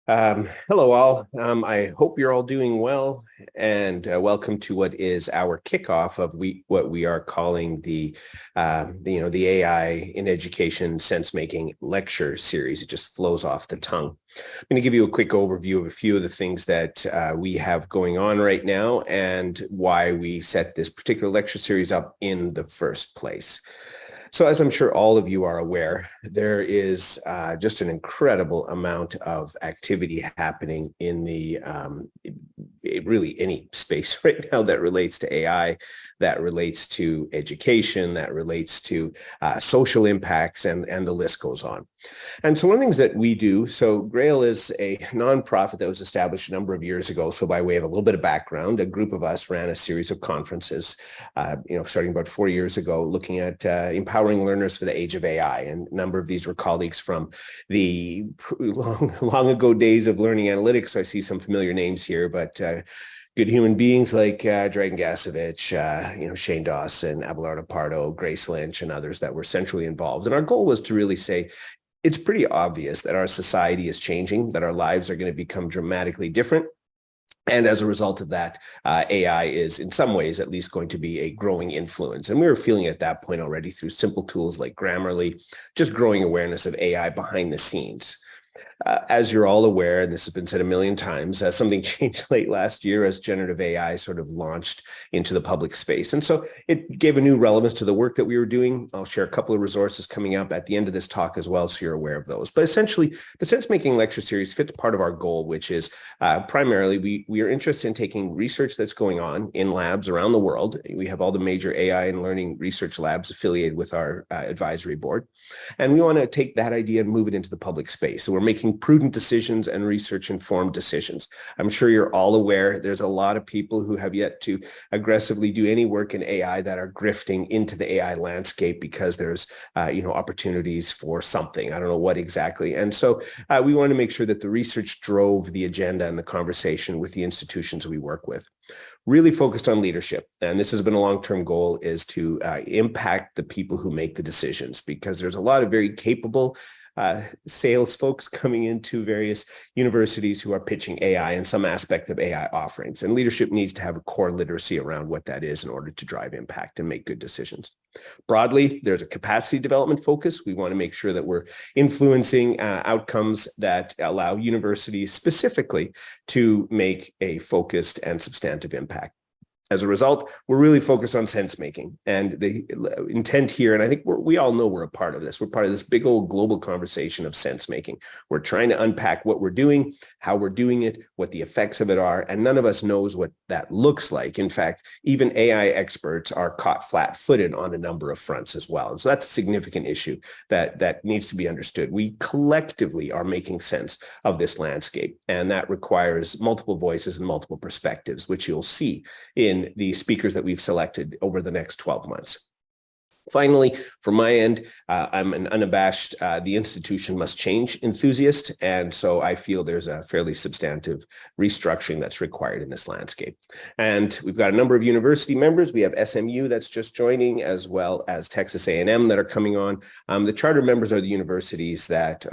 Hello all. I hope you're all doing well, and welcome to what is our kickoff of what we are calling the AI in Education Sense Making lecture series. It just flows off the tongue. I'm going to give you a quick overview of a few of the things that we have going on right now and why we set this particular lecture series up in the first place. So as I'm sure all of you are aware, there is just an incredible amount of activity happening in really any space right now that relates to AI, that relates to education, that relates to social impacts, and the list goes on. And so one of the things that we do, so Grail is a nonprofit that was established a number of years ago. So by way of a little bit of background, a group of us ran a series of conferences, starting about 4 years ago, looking at empowering learners for the age of AI. And a number of these were colleagues from the long ago days of learning analytics. So I see some familiar names here, but good human beings like Dragan Gasevich, Shane Dawson, Abelardo Pardo, Grace Lynch, and others that were centrally involved. And our goal was to really say, it's pretty obvious that our society is changing, that our lives are going to become dramatically different. And as a result of that, AI is in some ways at least going to be a growing influence. And we were feeling at that point already through simple tools like Grammarly, just growing awareness of AI behind the scenes. As you're all aware, and this has been said a million times, something changed late last year as generative AI sort of launched into the public space. And so it gave a new relevance to the work that we were doing. I'll share a couple of resources coming up at the end of this talk as well, so you're aware of those. But essentially, the sense-making lecture series fits part of our goal, which is primarily we are interested in taking research that's going on in labs around the world. We have all the major AI and learning research labs affiliated with our advisory board. And we want to take that idea and move it into the public space. So we're making prudent decisions and research-informed decisions. I'm sure you're all aware there's a lot of people who have yet to aggressively do any work in AI that are grifting into the AI landscape because there's opportunities for something. I don't know what exactly. And so we want to make sure that the research drove the agenda and the conversation with the institutions we work with. Really focused on leadership. And this has been a long-term goal, is to impact the people who make the decisions, because there's a lot of very capable sales folks coming into various universities who are pitching AI and some aspect of AI offerings. And leadership needs to have a core literacy around what that is in order to drive impact and make good decisions. Broadly, there's a capacity development focus. We want to make sure that we're influencing outcomes that allow universities specifically to make a focused and substantive impact. As a result, we're really focused on sense making, and the intent here, and I think we all know we're a part of this. We're part of this big old global conversation of sense making. We're trying to unpack what we're doing, how we're doing it, what the effects of it are, and none of us knows what that looks like. In fact, even AI experts are caught flat-footed on a number of fronts as well. And so that's a significant issue that needs to be understood. We collectively are making sense of this landscape, and that requires multiple voices and multiple perspectives, which you'll see in the speakers that we've selected over the next 12 months. Finally, from my end, I'm an unabashed, the institution must change enthusiast. And so I feel there's a fairly substantive restructuring that's required in this landscape. And we've got a number of university members. We have SMU that's just joining, as well as Texas A&M that are coming on. The charter members are the universities that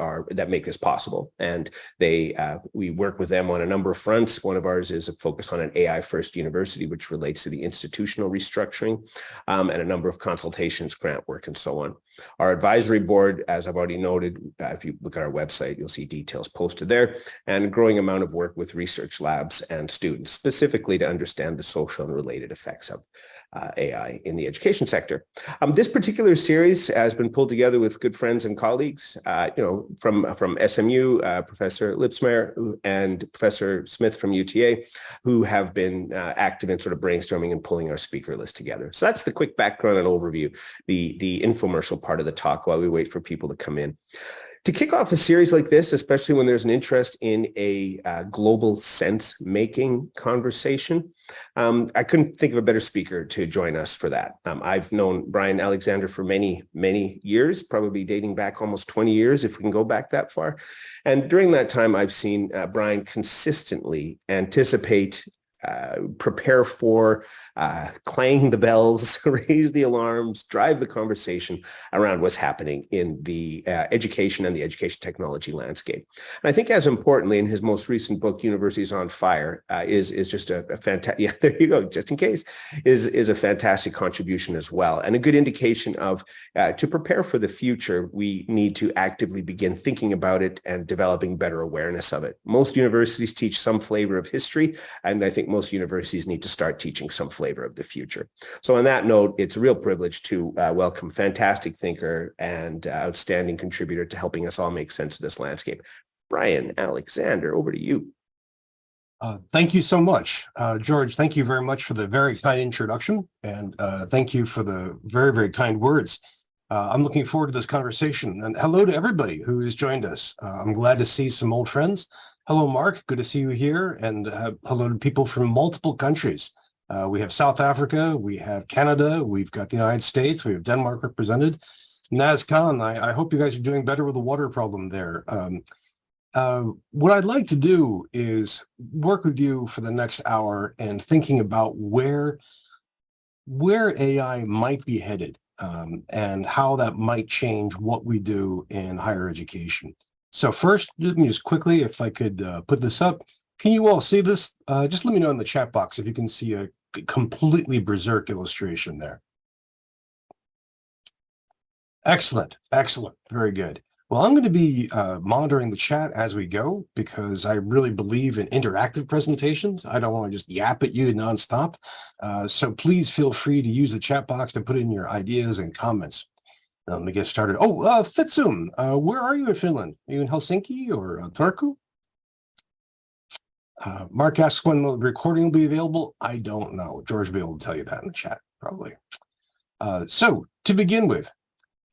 make this possible. And we work with them on a number of fronts. One of ours is a focus on an AI first university, which relates to the institutional restructuring, and a number of consultations, grant work, and so on. Our advisory board, as I've already noted, if you look at our website, you'll see details posted there, and a growing amount of work with research labs and students, specifically to understand the social and related effects of AI in the education sector. This particular series has been pulled together with good friends and colleagues, from SMU, Professor Lipsmeyer and Professor Smith from UTA, who have been active in sort of brainstorming and pulling our speaker list together. So that's the quick background and overview, the infomercial part of the talk while we wait for people to come in. To kick off a series like this, especially when there's an interest in a global sense-making conversation, I couldn't think of a better speaker to join us for that. I've known Bryan Alexander for many, many years, probably dating back almost 20 years, if we can go back that far. And during that time, I've seen Bryan consistently anticipate prepare for, clang the bells, raise the alarms, drive the conversation around what's happening in the education and the education technology landscape. And I think as importantly, in his most recent book, Universities on Fire, is just a fantastic, yeah, there you go, just in case, is a fantastic contribution as well. And a good indication of, to prepare for the future, we need to actively begin thinking about it and developing better awareness of it. Most universities teach some flavor of history, and I think most universities need to start teaching some flavor of the future. So on that note, it's a real privilege to welcome fantastic thinker and outstanding contributor to helping us all make sense of this landscape. Bryan Alexander, over to you. Thank you so much. George, thank you very much for the very kind introduction, and thank you for the very, very kind words. I'm looking forward to this conversation, and hello to everybody who has joined us. I'm glad to see some old friends. Hello, Mark. Good to see you here, and hello to people from multiple countries. We have South Africa, we have Canada, we've got the United States, we have Denmark represented. Naz Khan, I hope you guys are doing better with the water problem there. What I'd like to do is work with you for the next hour and thinking about where AI might be headed, and how that might change what we do in higher education. So first, let me just quickly, if I could put this up. Can you all see this? Just let me know in the chat box if you can see a completely berserk illustration there. Excellent, excellent, very good. Well, I'm going to be monitoring the chat as we go because I really believe in interactive presentations. I don't want to just yap at you nonstop. So please feel free to use the chat box to put in your ideas and comments. Let me get started. Oh, Fitsum, where are you in Finland? Are you in Helsinki or Turku? Mark asks when the recording will be available. I don't know. George will be able to tell you that in the chat, probably. So to begin with,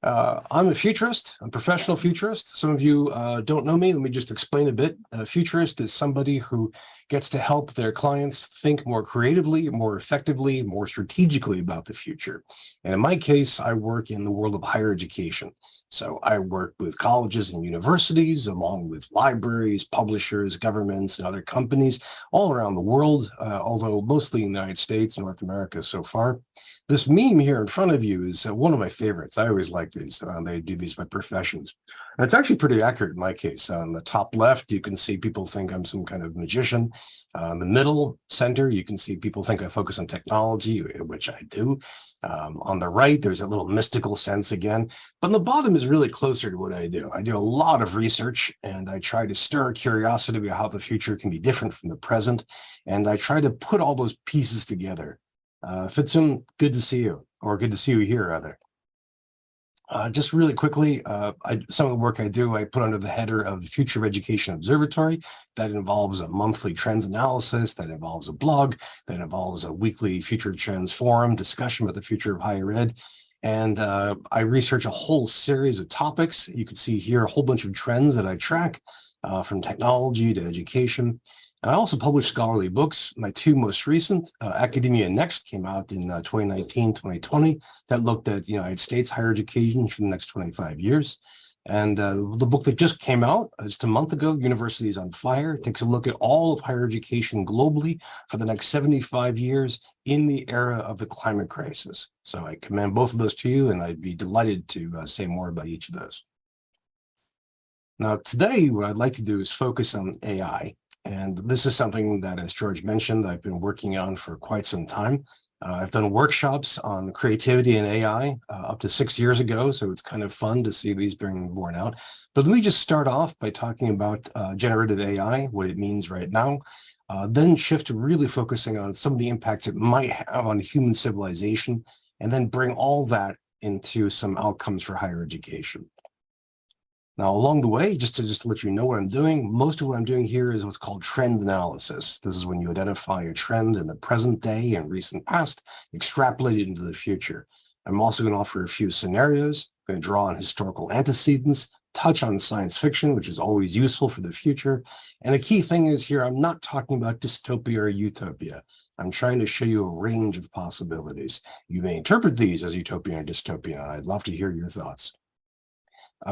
I'm a futurist, I'm a professional futurist. Some of you don't know me. Let me just explain a bit. A futurist is somebody who gets to help their clients think more creatively, more effectively, more strategically about the future. And in my case, I work in the world of higher education. So I work with colleges and universities, along with libraries, publishers, governments, and other companies all around the world, although mostly in the United States, North America so far. This meme here in front of you is one of my favorites. I always like these. They do these by professions. And it's actually pretty accurate in my case. On the top left, you can see people think I'm some kind of magician. In the middle center, you can see people think I focus on technology, which I do. On the right, there's a little mystical sense again. But the bottom is really closer to what I do. I do a lot of research, and I try to stir curiosity about how the future can be different from the present. And I try to put all those pieces together. Fitsum, good to see you, or good to see you here, rather. Just really quickly, some of the work I do, I put under the header of the Future Education Observatory. That involves a monthly trends analysis, that involves a blog, that involves a weekly future trends forum discussion about the future of higher ed. And I research a whole series of topics. You can see here a whole bunch of trends that I track, from technology to education. I also publish scholarly books. My two most recent, Academia Next, came out in 2019, 2020, that looked at the United States higher education for the next 25 years. And the book that just came out just a month ago, Universities on Fire, takes a look at all of higher education globally for the next 75 years in the era of the climate crisis. So I commend both of those to you, and I'd be delighted to say more about each of those. Now, today, what I'd like to do is focus on AI. And this is something that, as George mentioned, I've been working on for quite some time. I've done workshops on creativity and AI up to 6 years ago, so it's kind of fun to see these being borne out. But let me just start off by talking about generative AI, what it means right now, then shift to really focusing on some of the impacts it might have on human civilization, and then bring all that into some outcomes for higher education. Now, along the way, just to let you know what I'm doing, most of what I'm doing here is what's called trend analysis. This is when you identify a trend in the present day and recent past, extrapolate it into the future. I'm also going to offer a few scenarios, I'm going to draw on historical antecedents, touch on science fiction, which is always useful for the future. And a key thing is here, I'm not talking about dystopia or utopia. I'm trying to show you a range of possibilities. You may interpret these as utopia or dystopia. I'd love to hear your thoughts.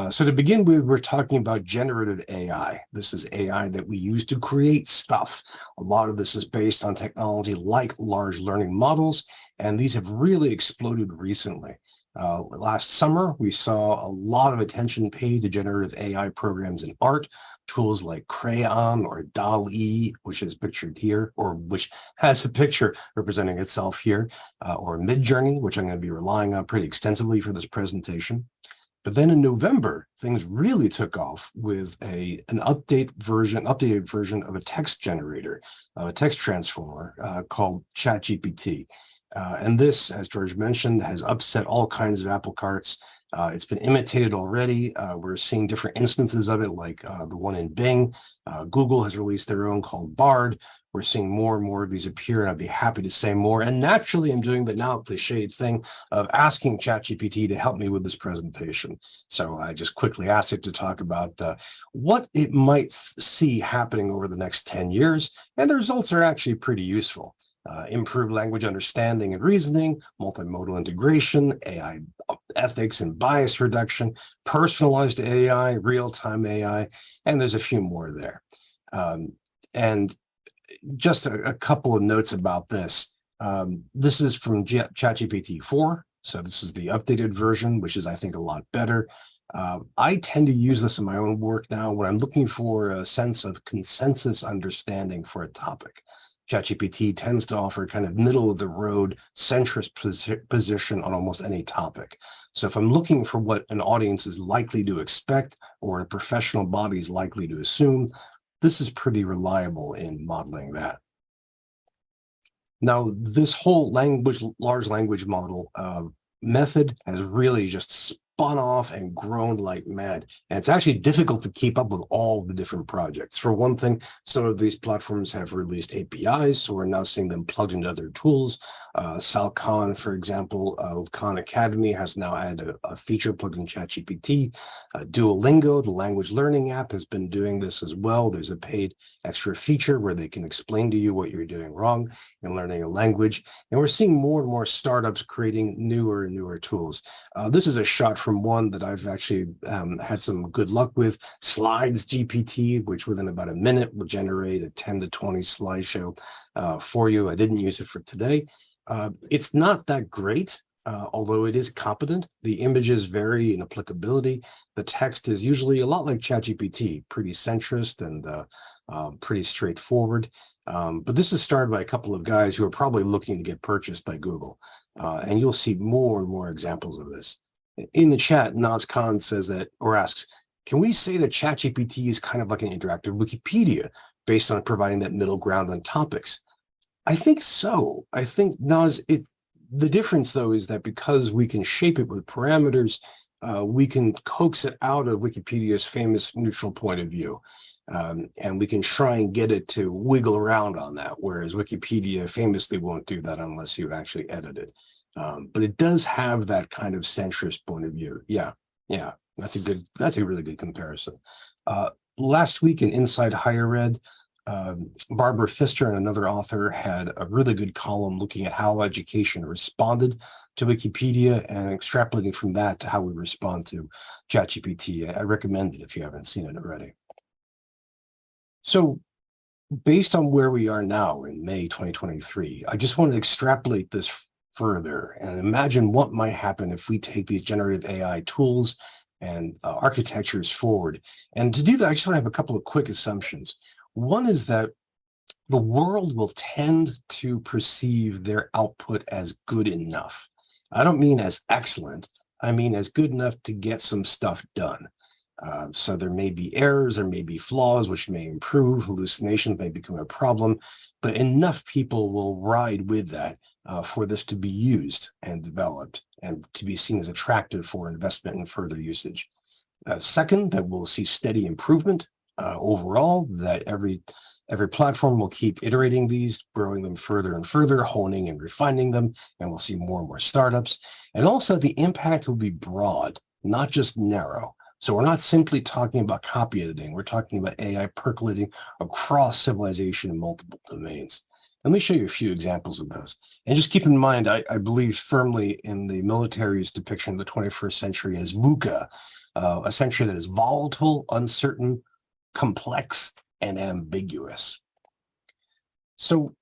So to begin with, we're talking about generative AI. This is AI that we use to create stuff. A lot of this is based on technology like large learning models, and these have really exploded recently. Last summer, we saw a lot of attention paid to generative AI programs in art, tools like Crayon or DALL-E, which is pictured here, or which has a picture representing itself here, or Midjourney, which I'm going to be relying on pretty extensively for this presentation. But then in November, things really took off with an updated version of a text generator, a text transformer called ChatGPT. And this, as George mentioned, has upset all kinds of apple carts. It's been imitated already. We're seeing different instances of it, like the one in Bing. Google has released their own called Bard. We're seeing more and more of these appear, and I'd be happy to say more. And naturally, I'm doing the now cliched thing of asking ChatGPT to help me with this presentation. So I just quickly asked it to talk about what it might see happening over the next 10 years. And the results are actually pretty useful. Improved language understanding and reasoning, multimodal integration, AI ethics and bias reduction, personalized AI, real-time AI, and there's a few more there. And just a couple of notes about this. This is from ChatGPT 4. So this is the updated version, which is, I think, a lot better. I tend to use this in my own work now when I'm looking for a sense of consensus understanding for a topic. ChatGPT tends to offer kind of middle of the road centrist position on almost any topic. So if I'm looking for what an audience is likely to expect or a professional body is likely to assume, this is pretty reliable in modeling that. Now, this whole large language model method has really just spun off and grown like mad. And it's actually difficult to keep up with all the different projects. For one thing, some of these platforms have released APIs, so we're now seeing them plugged into other tools. Sal Khan, for example, with Khan Academy has now added a feature plugged in ChatGPT. Duolingo, the language learning app, has been doing this as well. There's a paid extra feature where they can explain to you what you're doing wrong in learning a language. And we're seeing more and more startups creating newer and newer tools. This is a shot from one that I've actually had some good luck with, Slides GPT, which within about a minute will generate a 10 to 20 slideshow for you. I didn't use it for today. It's not that great, although it is competent. The images vary in applicability. The text is usually a lot like ChatGPT, pretty centrist and pretty straightforward. But this is started by a couple of guys who are probably looking to get purchased by Google. And you'll see more and more examples of this. In the chat, Naz Khan says that, or asks, can we say that ChatGPT is kind of like an interactive Wikipedia based on providing that middle ground on topics? I think so. I think, Naz, the difference, though, is that because we can shape it with parameters, we can coax it out of Wikipedia's famous neutral point of view. And we can try and get it to wiggle around on that, whereas Wikipedia famously won't do that unless you actually edit it. But it does have that kind of centrist point of view. Yeah, that's a really good comparison. Last week in Inside Higher Ed, Barbara Pfister and another author had a really good column looking at how education responded to Wikipedia and extrapolating from that to how we respond to ChatGPT. I recommend it if you haven't seen it already. So based on where we are now in May 2023, I just want to extrapolate this further and imagine what might happen if we take these generative AI tools and architectures forward. And to do that, I just want to have a couple of quick assumptions. One is that the world will tend to perceive their output as good enough. I don't mean as excellent. I mean as good enough to get some stuff done. So there may be errors, there may be flaws, which may improve, hallucinations may become a problem, but enough people will ride with that for this to be used and developed and to be seen as attractive for investment and further usage. Second, that we'll see steady improvement overall, that every platform will keep iterating these, growing them further and further, honing and refining them, and we'll see more and more startups. And also the impact will be broad, not just narrow. So we're not simply talking about copy editing. We're talking about AI percolating across civilization in multiple domains. Let me show you a few examples of those. And just keep in mind, I believe firmly in the military's depiction of the 21st century as VUCA, a century that is volatile, uncertain, complex, and ambiguous. So,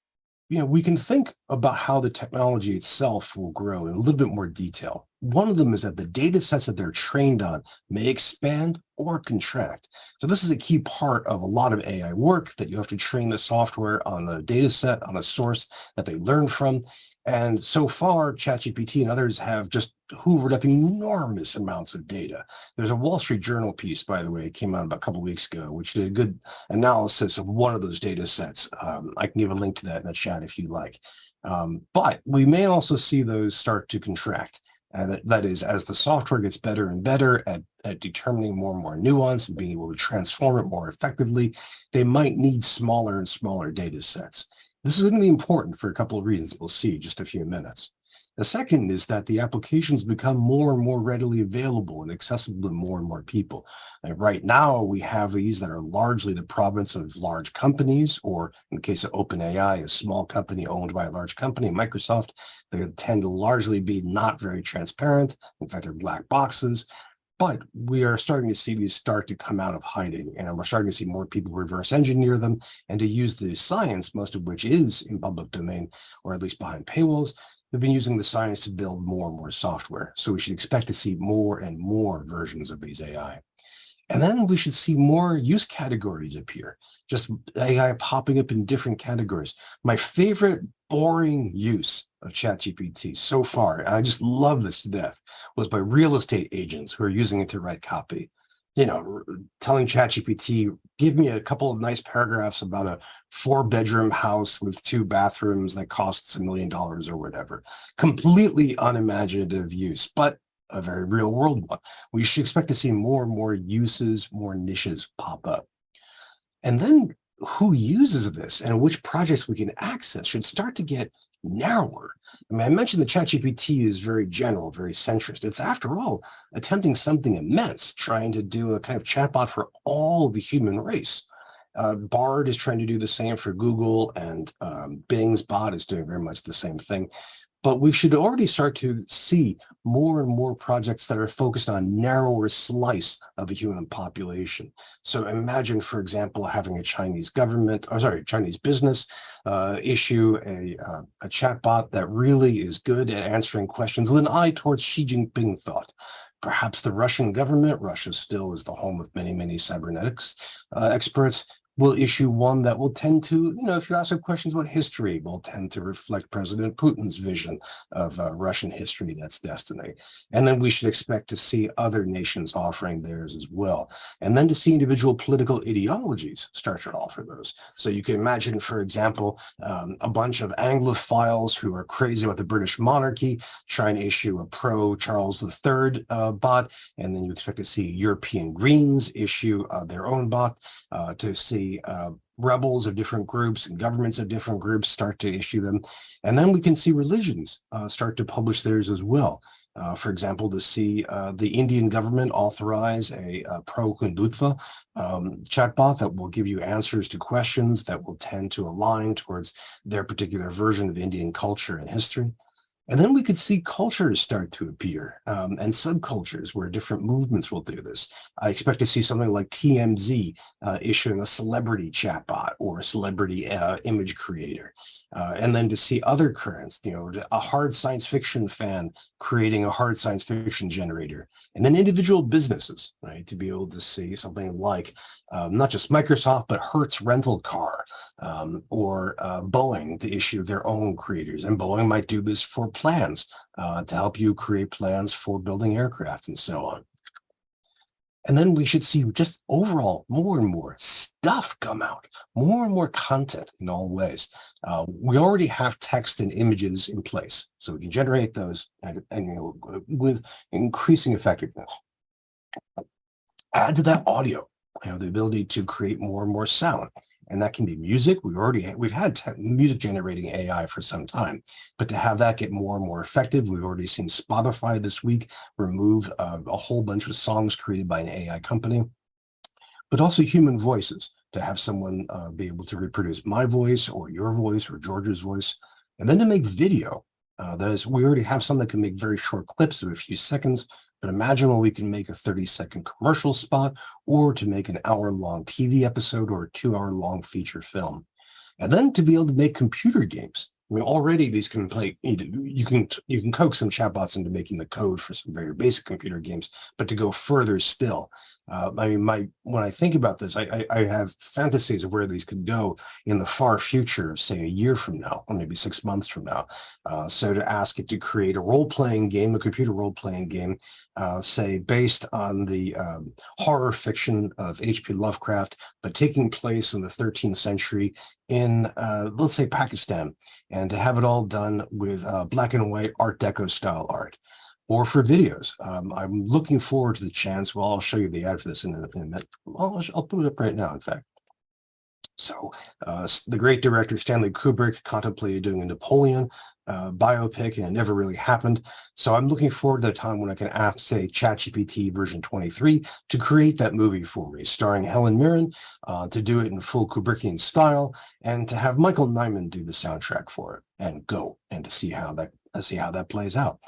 we can think about how the technology itself will grow in a little bit more detail. One of them is that the data sets that they're trained on may expand or contract. So this is a key part of a lot of AI work, that you have to train the software on a data set, on a source that they learn from. And so far, ChatGPT and others have just hoovered up enormous amounts of data. There's a Wall Street Journal piece, by the way, it came out about a couple of weeks ago, which did a good analysis of one of those data sets. I can give a link to that in the chat if you like. But we may also see those start to contract. And that is, as the software gets better and better at determining more and more nuance and being able to transform it more effectively, they might need smaller and smaller data sets. This is going to be important for a couple of reasons we'll see in just a few minutes. The second is that the applications become more and more readily available and accessible to more and more people. And right now, we have these that are largely the province of large companies, or in the case of OpenAI, a small company owned by a large company, Microsoft. They tend to largely be not very transparent. In fact, they're black boxes. But we are starting to see these start to come out of hiding, and we're starting to see more people reverse engineer them and to use the science, most of which is in public domain, or at least behind paywalls. They've been using the science to build more and more software. So we should expect to see more and more versions of these AI. And then we should see more use categories appear, just AI popping up in different categories. My favorite boring use of ChatGPT so far, and I just love this to death, was by real estate agents who are using it to write copy. Telling ChatGPT, give me a couple of nice paragraphs about a 4-bedroom house with 2 bathrooms that costs $1 million or whatever. Completely unimaginative use, but a very real world one. We should expect to see more and more uses, more niches pop up. And then who uses this and which projects we can access should start to get narrower. I mean, I mentioned that ChatGPT is very general, very centrist. It's, after all, attempting something immense, trying to do a kind of chatbot for all the human race. Bard is trying to do the same for Google, and Bing's bot is doing very much the same thing. But we should already start to see more and more projects that are focused on narrower slice of the human population. So imagine, for example, having a Chinese business issue a chatbot that really is good at answering questions with an eye towards Xi Jinping thought. Perhaps the Russian government, Russia still is the home of many, many cybernetics experts, will issue one that will tend to, if you ask them questions about history, will tend to reflect President Putin's vision of Russian history, that's destiny. And then we should expect to see other nations offering theirs as well. And then to see individual political ideologies start to offer those. So you can imagine, for example, a bunch of Anglophiles who are crazy about the British monarchy trying to issue a pro-Charles III bot. And then you expect to see European Greens issue their own bot, to see rebels of different groups and governments of different groups start to issue them. And then we can see religions start to publish theirs as well. For example, to see the Indian government authorize a pro-Hindutva chatbot that will give you answers to questions that will tend to align towards their particular version of Indian culture and history. And then we could see cultures start to appear and subcultures where different movements will do this. I expect to see something like TMZ issuing a celebrity chatbot or a celebrity image creator. And then to see other currents, a hard science fiction fan creating a hard science fiction generator. And then individual businesses, right, to be able to see something like not just Microsoft, but Hertz Rental Car or Boeing to issue their own creators. And Boeing might do this for plans to help you create plans for building aircraft and so on. And then we should see just overall more and more stuff come out, more and more content in all ways. We already have text and images in place, so we can generate those and with increasing effectiveness. Add to that audio, the ability to create more and more sound. And that can be music. We've had music generating AI for some time, but to have that get more and more effective, we've already seen Spotify this week remove a whole bunch of songs created by an AI company, but also human voices, to have someone be able to reproduce my voice or your voice or George's voice, and then to make video. We already have some that can make very short clips of a few seconds, but imagine when we can make a 30-second commercial spot, or to make an hour-long TV episode or a 2-hour-long feature film. And then to be able to make computer games. I mean, already these can play. You can coax some chatbots into making the code for some very basic computer games, but to go further still, I mean, when I think about this, I have fantasies of where these could go in the far future, say a year from now, or maybe 6 months from now. So to ask it to create a role-playing game, a computer role-playing game, say based on the horror fiction of H.P. Lovecraft, but taking place in the 13th century in, let's say, Pakistan, and to have it all done with black and white Art Deco style art. Or for videos. I'm looking forward to the chance. Well, I'll show you the ad for this in a minute. I'll put it up right now, in fact. So the great director Stanley Kubrick contemplated doing a Napoleon biopic, and it never really happened. So I'm looking forward to the time when I can ask, say, ChatGPT version 23 to create that movie for me, starring Helen Mirren, to do it in full Kubrickian style, and to have Michael Nyman do the soundtrack for it, and to see how that plays out.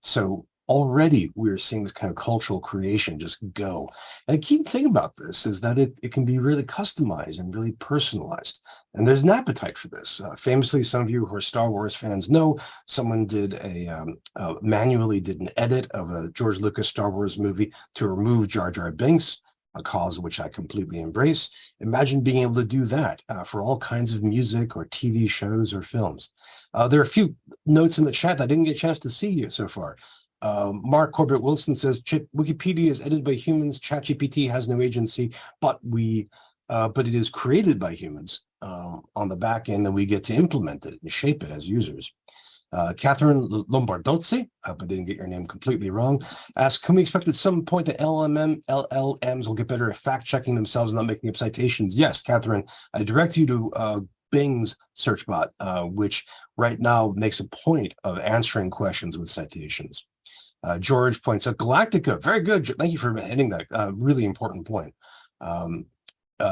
So already we're seeing this kind of cultural creation just go. And a key thing about this is that it can be really customized and really personalized. And there's an appetite for this. Famously, some of you who are Star Wars fans know someone did manually did an edit of a George Lucas Star Wars movie to remove Jar Jar Binks, a cause which I completely embrace. Imagine being able to do that for all kinds of music or TV shows or films. There are a few notes in the chat that I didn't get a chance to see so far. Mark Corbett Wilson says Wikipedia is edited by humans. ChatGPT has no agency, but it is created by humans on the back end, and we get to implement it and shape it as users. Catherine Lombardozzi, I hope I didn't get your name completely wrong, asks, can we expect at some point that LLMs will get better at fact-checking themselves and not making up citations? Yes, Catherine, I direct you to Bing's search bot, which right now makes a point of answering questions with citations. George points out Galactica. Very good. Thank you for hitting that really important point.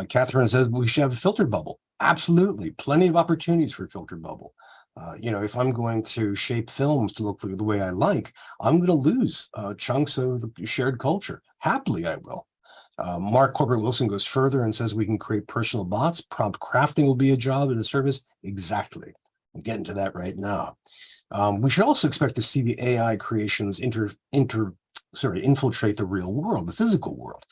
Catherine says we should have a filter bubble. Absolutely. Plenty of opportunities for a filter bubble. If I'm going to shape films to look the way I like, I'm going to lose chunks of the shared culture. Happily, I will. Mark Corbett Wilson goes further and says we can create personal bots. Prompt crafting will be a job and a service. Exactly. I'm getting to that right now. We should also expect to see the AI creations infiltrate the real world, the physical world.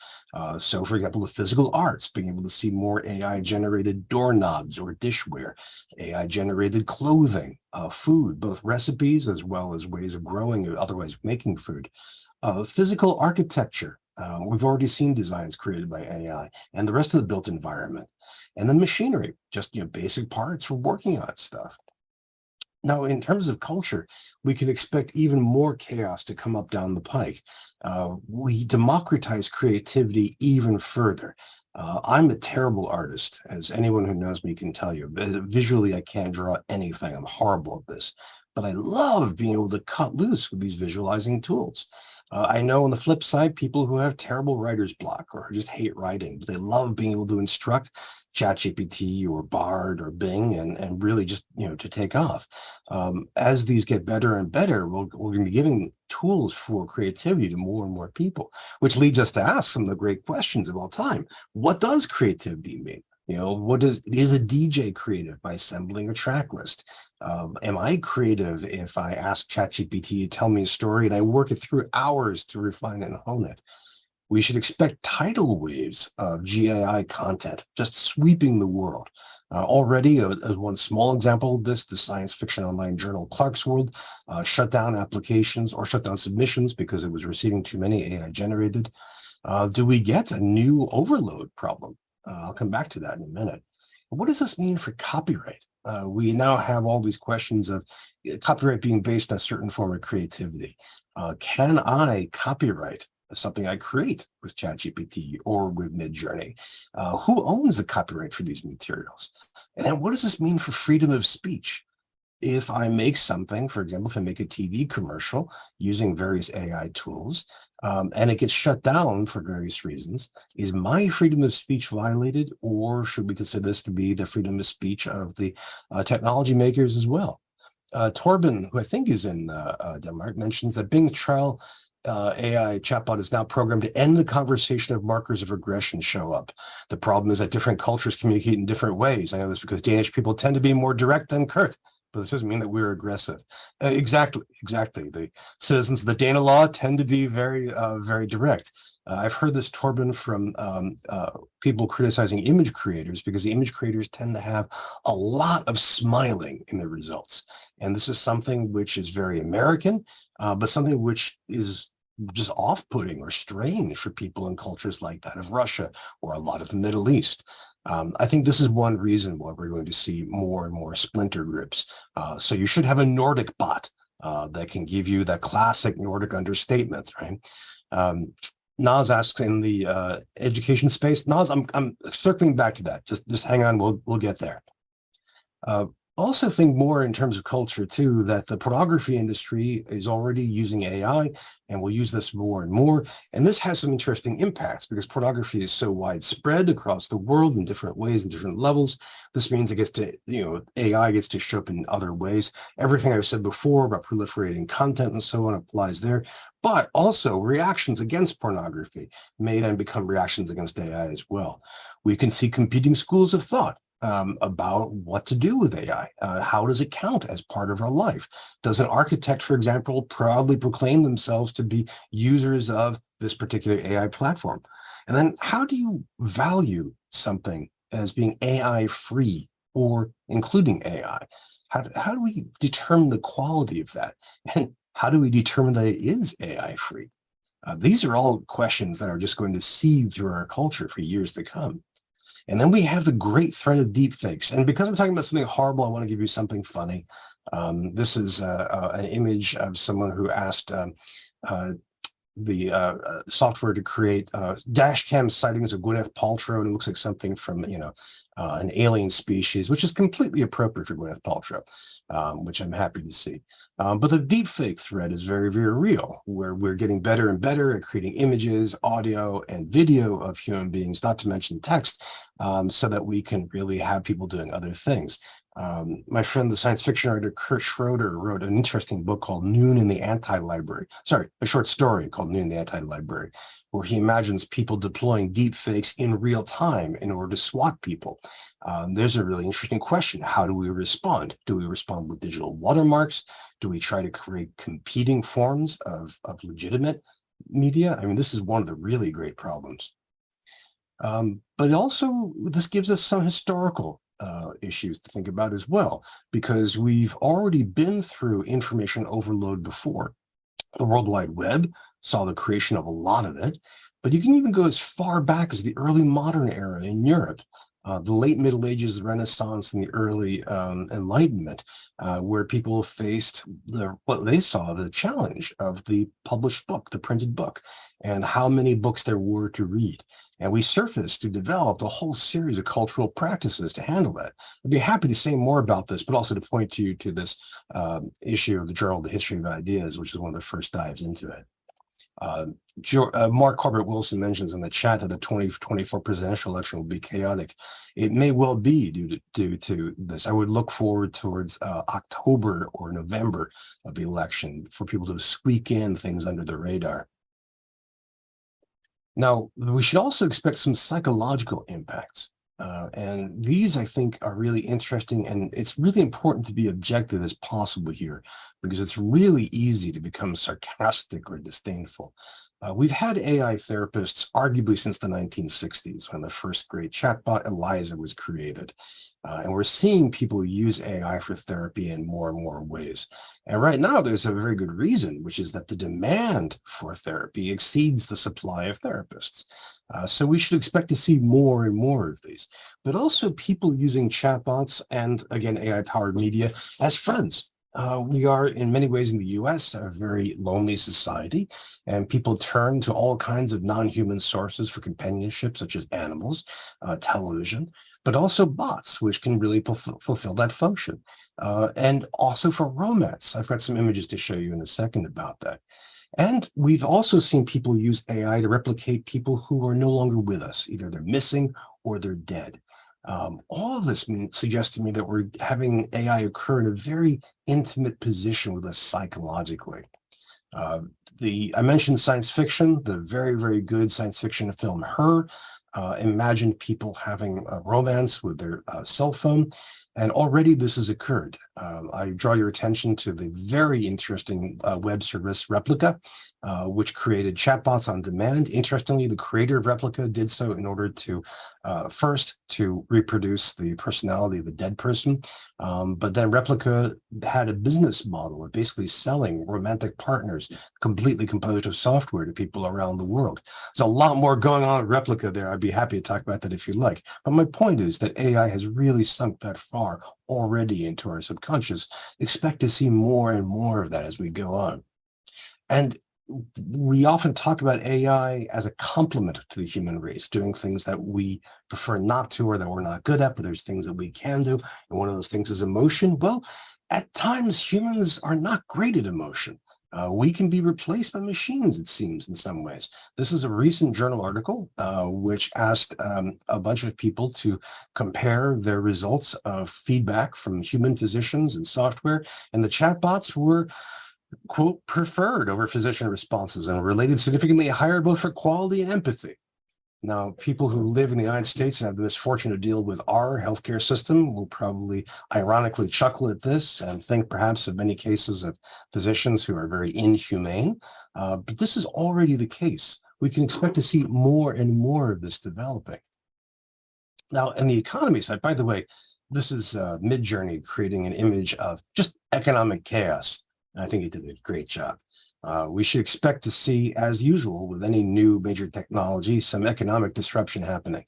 So, for example, the physical arts, being able to see more AI-generated doorknobs or dishware, AI-generated clothing, food, both recipes as well as ways of growing or otherwise making food. Physical architecture. We've already seen designs created by AI and the rest of the built environment. And then machinery, just basic parts for working on stuff. Now, in terms of culture, we can expect even more chaos to come up down the pike. We democratize creativity even further. I'm a terrible artist, as anyone who knows me can tell you. Visually, I can't draw anything. I'm horrible at this. But I love being able to cut loose with these visualizing tools. I know on the flip side, people who have terrible writer's block or just hate writing, but they love being able to instruct ChatGPT or Bard or Bing and really just, to take off. As these get better and better, we're going to be giving tools for creativity to more and more people, which leads us to ask some of the great questions of all time. What does creativity mean? Is a DJ creative by assembling a track list? Am I creative if I ask ChatGPT to tell me a story and I work it through hours to refine it and hone it? We should expect tidal waves of GAI content just sweeping the world. Already, as one small example of this, the science fiction online journal Clarkesworld shut down applications or shut down submissions because it was receiving too many AI generated. Do we get a new overload problem? I'll come back to that in a minute. What does this mean for copyright? We now have all these questions of copyright being based on a certain form of creativity. Can I copyright something I create with ChatGPT or with Midjourney? Who owns the copyright for these materials? And then what does this mean for freedom of speech? If I make something, for example, if I make a TV commercial using various AI tools, and it gets shut down for various reasons, is my freedom of speech violated, or should we consider this to be the freedom of speech of the technology makers as well? Torben, who I think is in Denmark, mentions that Bing's trial AI chatbot is now programmed to end the conversation if markers of regression show up. The problem is that different cultures communicate in different ways. I know this because Danish people tend to be more direct than curt, but this doesn't mean that we're aggressive. Exactly. The citizens of the Danelaw tend to be very direct. I've heard this, Torben, from people criticizing image creators because the image creators tend to have a lot of smiling in their results. And this is something which is very American, but something which is just off-putting or strange for people in cultures like that of Russia or a lot of the Middle East. I think this is one reason why we're going to see more and more splinter groups. So you should have a Nordic bot that can give you that classic Nordic understatement, right? Naz asks in the education space. Naz, I'm circling back to that. Just hang on, we'll get there. Also think more in terms of culture too, that the pornography industry is already using AI and will use this more and more. And this has some interesting impacts because pornography is so widespread across the world in different ways and different levels. This means it gets to, AI gets to show up in other ways. Everything I've said before about proliferating content and so on applies there, but also reactions against pornography may then become reactions against AI as well. We can see competing schools of thought about what to do with AI. How does it count as part of our life? Does an architect, for example, proudly proclaim themselves to be users of this particular AI platform? And then how do you value something as being AI free or including AI? How do we determine the quality of that? And how do we determine that it is AI free? These are all questions that are just going to seed through our culture for years to come. And then we have the great threat of deepfakes. And because I'm talking about something horrible, I want to give you something funny. This is an image of someone who asked the software to create dash cam sightings of Gwyneth Paltrow, and it looks like something from an alien species, which is completely appropriate for Gwyneth Paltrow, which I'm happy to see. But the deepfake threat is very real, where we're getting better and better at creating images, audio, and video of human beings, not to mention text, so that we can really have people doing other things. My friend, the science fiction writer Kurt Schroeder, wrote an interesting book called Noon in the Anti-Library. Sorry, a short story called Noon in the Anti-Library, where he imagines people deploying deep fakes in real time in order to swat people. There's a really interesting question. How do we respond? Do we respond with digital watermarks? Do we try to create competing forms of legitimate media? I mean, this is one of the really great problems. But also, this gives us some historical issues to think about as well, because we've already been through information overload before. The World Wide Web saw the creation of a lot of it, but you can even go as far back as the early modern era in Europe, the late Middle Ages, the Renaissance, and the early Enlightenment, where people faced what they saw the challenge of the published book, the printed book, and how many books there were to read. And we surfaced to develop a whole series of cultural practices to handle that. I'd be happy to say more about this, but also to point you to this issue of the Journal of the History of Ideas, which is one of the first dives into it. Mark Corbett Wilson mentions in the chat that the 2024 presidential election will be chaotic. It may well be due to this. I would look forward towards October or November of the election for people to squeak in things under the radar. Now, we should also expect some psychological impacts. And these, I think, are really interesting, and it's really important to be objective as possible here, because it's really easy to become sarcastic or disdainful. We've had AI therapists arguably since the 1960s, when the first great chatbot, Eliza, was created. And we're seeing people use AI for therapy in more and more ways. And right now, there's a very good reason, which is that the demand for therapy exceeds the supply of therapists. So we should expect to see more and more of these, but also people using chatbots and, again, AI-powered media as friends. We are, in many ways in the US, a very lonely society, and people turn to all kinds of non-human sources for companionship, such as animals, television, but also bots, which can really fulfill that function. And also for romance. I've got some images to show you in a second about that. And we've also seen people use AI to replicate people who are no longer with us. Either they're missing or they're dead. All of this suggests to me that we're having AI occur in a very intimate position with us psychologically. I mentioned science fiction, the very, very good science fiction film Her imagined people having a romance with their cell phone. And already this has occurred. I draw your attention to the very interesting web service Replica, which created chatbots on demand. Interestingly, the creator of Replica did so in order to first to reproduce the personality of a dead person. But then Replica had a business model of basically selling romantic partners completely composed of software to people around the world. There's a lot more going on at Replica there. I'd be happy to talk about that if you like. But my point is that AI has really sunk that far already into our subconscious. Expect to see more and more of that as we go on. And we often talk about AI as a complement to the human race, doing things that we prefer not to or that we're not good at, but there's things that we can do. And one of those things is emotion. Well, at times humans are not great at emotion. We can be replaced by machines, it seems, in some ways. This is a recent journal article which asked a bunch of people to compare their results of feedback from human physicians and software, and the chatbots were, quote, preferred over physician responses and related significantly higher both for quality and empathy. Now, people who live in the United States and have the misfortune to deal with our healthcare system will probably ironically chuckle at this and think perhaps of many cases of physicians who are very inhumane. But this is already the case. We can expect to see more and more of this developing. Now, in the economy side, by the way, this is Midjourney creating an image of just economic chaos. I think he did a great job. We should expect to see, as usual, with any new major technology, some economic disruption happening.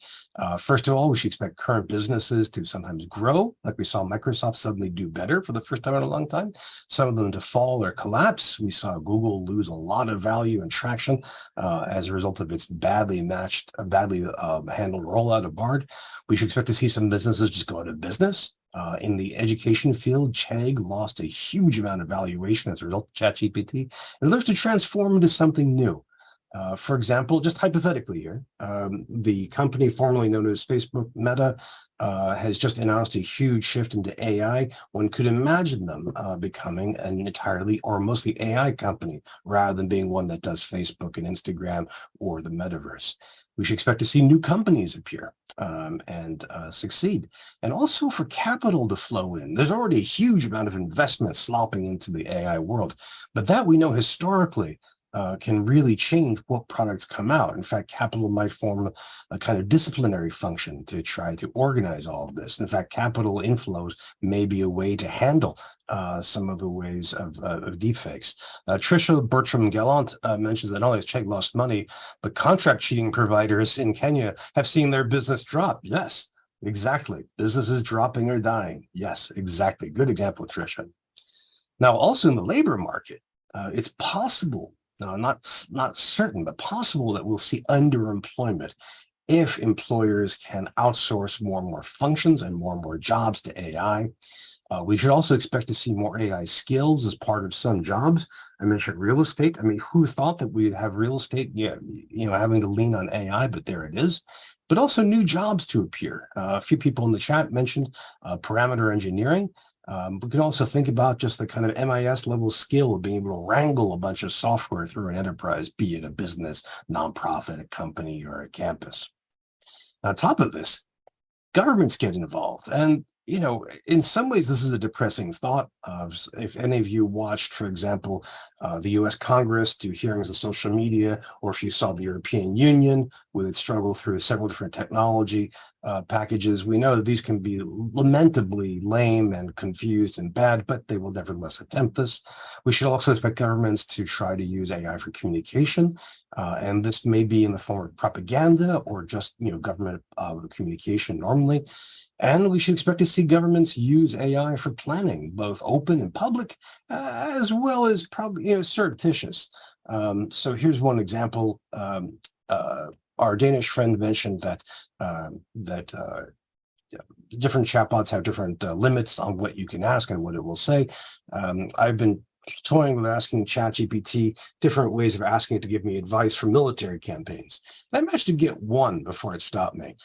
First of all, we should expect current businesses to sometimes grow, like we saw Microsoft suddenly do better for the first time in a long time. Some of them to fall or collapse. We saw Google lose a lot of value and traction as a result of its badly handled rollout of Bard. We should expect to see some businesses just go out of business. In the education field, Chegg lost a huge amount of valuation as a result of ChatGPT and looks to transform into something new. For example, just hypothetically here, the company formerly known as Facebook Meta has just announced a huge shift into AI. One could imagine them becoming an entirely or mostly AI company rather than being one that does Facebook and Instagram or the metaverse. We should expect to see new companies appear and succeed. And also for capital to flow in. There's already a huge amount of investment slopping into the AI world, but that we know historically can really change what products come out. In fact, capital might form a kind of disciplinary function to try to organize all of this. In fact, capital inflows may be a way to handle some of the ways of deepfakes. Trisha Bertram-Gallant mentions that not only has Chegg lost money, but contract cheating providers in Kenya have seen their business drop. Yes, exactly. Businesses dropping or dying. Yes, exactly. Good example, Trisha. Now, also in the labor market, it's possible, no, not certain, but possible that we'll see underemployment if employers can outsource more and more functions and more jobs to AI. We should also expect to see more AI skills as part of some jobs. I mentioned real estate. I mean, who thought that we'd have real estate, having to lean on AI, but there it is. But also new jobs to appear. A few people in the chat mentioned parameter engineering. We can also think about just the kind of MIS level skill of being able to wrangle a bunch of software through an enterprise, be it a business, nonprofit, a company, or a campus. On top of this, governments get involved. And, in some ways, this is a depressing thought. If any of you watched, for example, the US Congress do hearings on social media, or if you saw the European Union with its struggle through several different technology packages, we know that these can be lamentably lame and confused and bad, but they will nevertheless attempt this. We should also expect governments to try to use AI for communication. And this may be in the form of propaganda or just, government communication normally. And we should expect to see governments use AI for planning, both open and public, as well as probably surreptitious. So here's one example. Our Danish friend mentioned that different chatbots have different limits on what you can ask and what it will say. I've been toying with asking ChatGPT different ways of asking it to give me advice for military campaigns. And I managed to get one before it stopped me.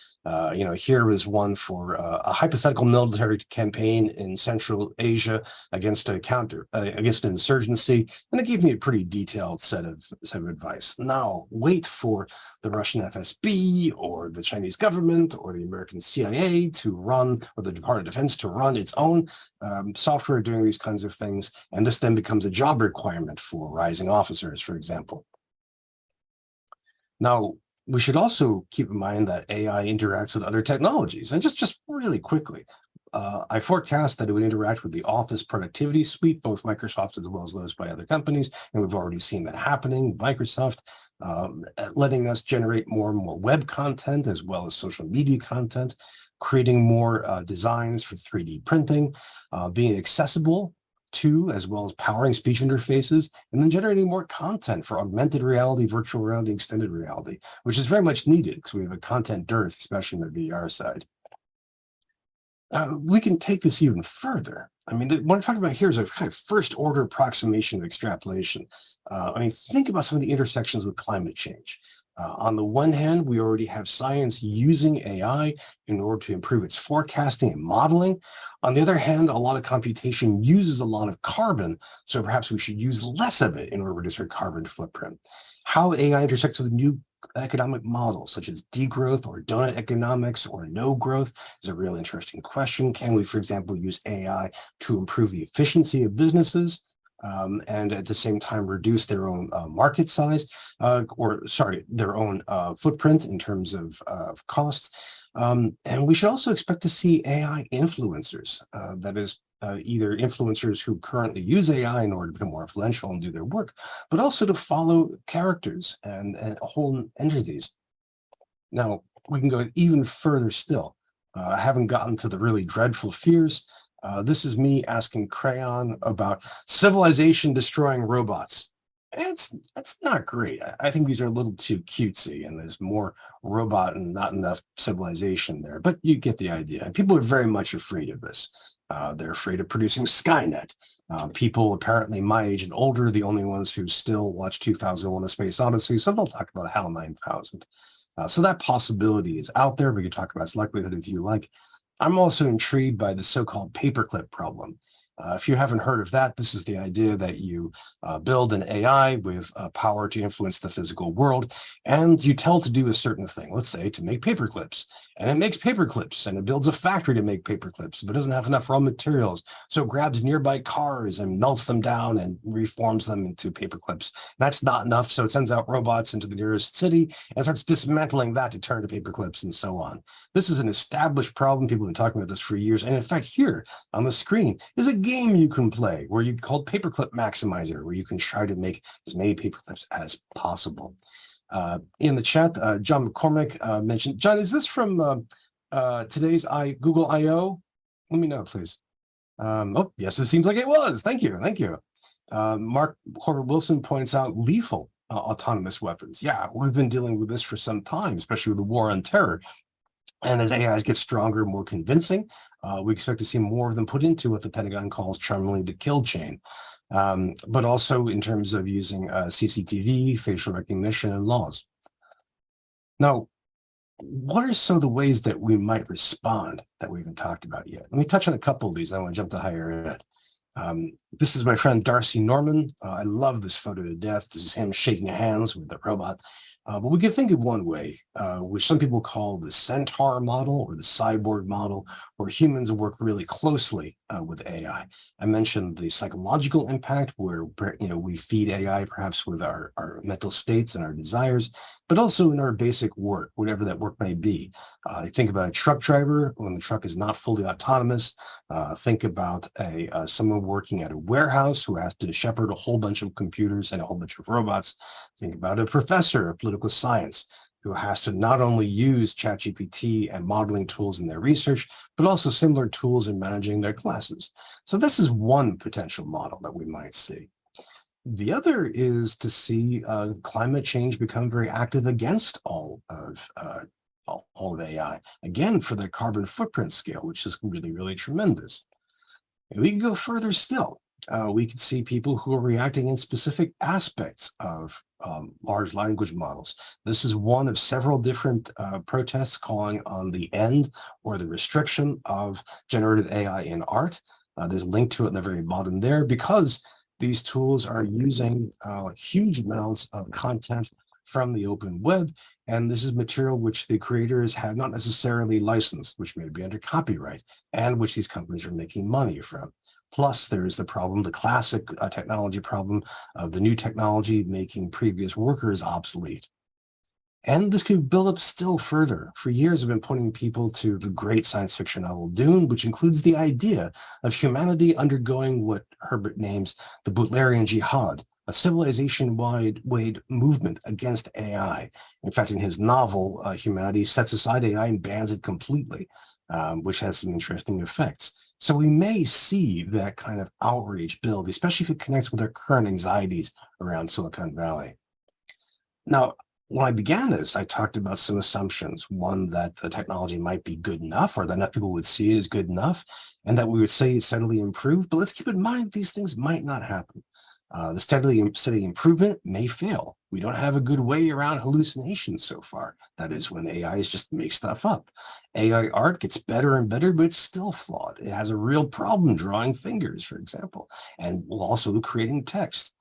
Here was one for a hypothetical military campaign in Central Asia against against an insurgency, and it gave me a pretty detailed set of advice. Now wait for the Russian FSB or the Chinese government or the American CIA to run, or the Department of Defense to run its own software doing these kinds of things, and this then becomes a job requirement for rising officers, for example. Now, we should also keep in mind that AI interacts with other technologies, and just really quickly, I forecast that it would interact with the Office productivity suite, both Microsoft as well as those by other companies, and we've already seen that happening. Microsoft letting us generate more and more web content as well as social media content, creating more designs for 3D printing, being accessible to, as well as powering speech interfaces, and then generating more content for augmented reality, virtual reality, extended reality, which is very much needed because we have a content dearth, especially on the VR side. We can take this even further. I mean, what I'm talking about here is a kind of first order approximation of extrapolation. Think about some of the intersections with climate change. On the one hand, we already have science using AI in order to improve its forecasting and modeling. On the other hand, a lot of computation uses a lot of carbon, so perhaps we should use less of it in order to reduce our carbon footprint. How AI intersects with new economic models, such as degrowth or donut economics or no growth, is a really interesting question. Can we, for example, use AI to improve the efficiency of businesses? And at the same time reduce their own market size, their own footprint in terms of costs. And we should also expect to see AI influencers, that is, either influencers who currently use AI in order to become more influential and do their work, but also to follow characters and whole entities. Now, we can go even further still. I haven't gotten to the really dreadful fears. This is me asking Crayon about civilization destroying robots. It's not great. I think these are a little too cutesy, and there's more robot and not enough civilization there. But you get the idea. And people are very much afraid of this. They're afraid of producing Skynet. People apparently my age and older are the only ones who still watch 2001: A Space Odyssey. So they'll talk about HAL 9000. So that possibility is out there. We could talk about its likelihood if you like. I'm also intrigued by the so-called paperclip problem. If you haven't heard of that, this is the idea that you build an AI with power to influence the physical world, and you tell it to do a certain thing, let's say to make paper clips. And it makes paper clips, and it builds a factory to make paper clips, but doesn't have enough raw materials. So it grabs nearby cars and melts them down and reforms them into paper clips. That's not enough, so it sends out robots into the nearest city and starts dismantling that to turn to paper clips and so on. This is an established problem. People have been talking about this for years. And in fact, here on the screen is a game you can play where you called Paperclip Maximizer, where you can try to make as many paperclips as possible. In the chat, John McCormick mentioned, John, is this from today's Google I/O? Let me know, please. Oh, yes, it seems like it was. Thank you. Thank you. Mark Corbett Wilson points out lethal autonomous weapons. Yeah, we've been dealing with this for some time, especially with the war on terror. And as AIs get stronger, more convincing, we expect to see more of them put into what the Pentagon calls charmingly the kill chain, but also in terms of using CCTV, facial recognition, and laws. Now, what are some of the ways that we might respond that we haven't talked about yet? Let me touch on a couple of these. I want to jump to higher ed. This is my friend Darcy Norman. I love this photo to death. This is him shaking hands with the robot. But we can think of one way, which some people call the centaur model or the cyborg model, where humans work really closely with AI. I mentioned the psychological impact, where we feed AI perhaps with our mental states and our desires, but also in our basic work, whatever that work may be. Think about a truck driver when the truck is not fully autonomous. Think about someone working at a warehouse who has to shepherd a whole bunch of computers and a whole bunch of robots. Think about a professor of political science who has to not only use ChatGPT and modeling tools in their research, but also similar tools in managing their classes. So this is one potential model that we might see. The other is to see climate change become very active against all of AI, again, for the carbon footprint scale, which is really, really tremendous. And we can go further still. We could see people who are reacting in specific aspects of large language models. This is one of several different protests calling on the end or the restriction of generative AI in art. There's a link to it in the very bottom there, because these tools are using huge amounts of content from the open web. And this is material which the creators have not necessarily licensed, which may be under copyright, and which these companies are making money from. Plus, there is the problem, the classic technology problem of the new technology making previous workers obsolete. And this could build up still further. For years, I've been pointing people to the great science fiction novel Dune, which includes the idea of humanity undergoing what Herbert names the Butlerian Jihad, a civilization-wide movement against AI. In fact, in his novel, humanity sets aside AI and bans it completely, which has some interesting effects. So we may see that kind of outrage build, especially if it connects with our current anxieties around Silicon Valley. Now, when I began this, I talked about some assumptions. One, that the technology might be good enough, or that enough people would see it as good enough, and that we would say it's steadily improved. But let's keep in mind these things might not happen. The steady improvement may fail. We don't have a good way around hallucinations so far. That is, when AI just makes stuff up. AI art gets better and better, but it's still flawed. It has a real problem drawing fingers, for example, and also creating text.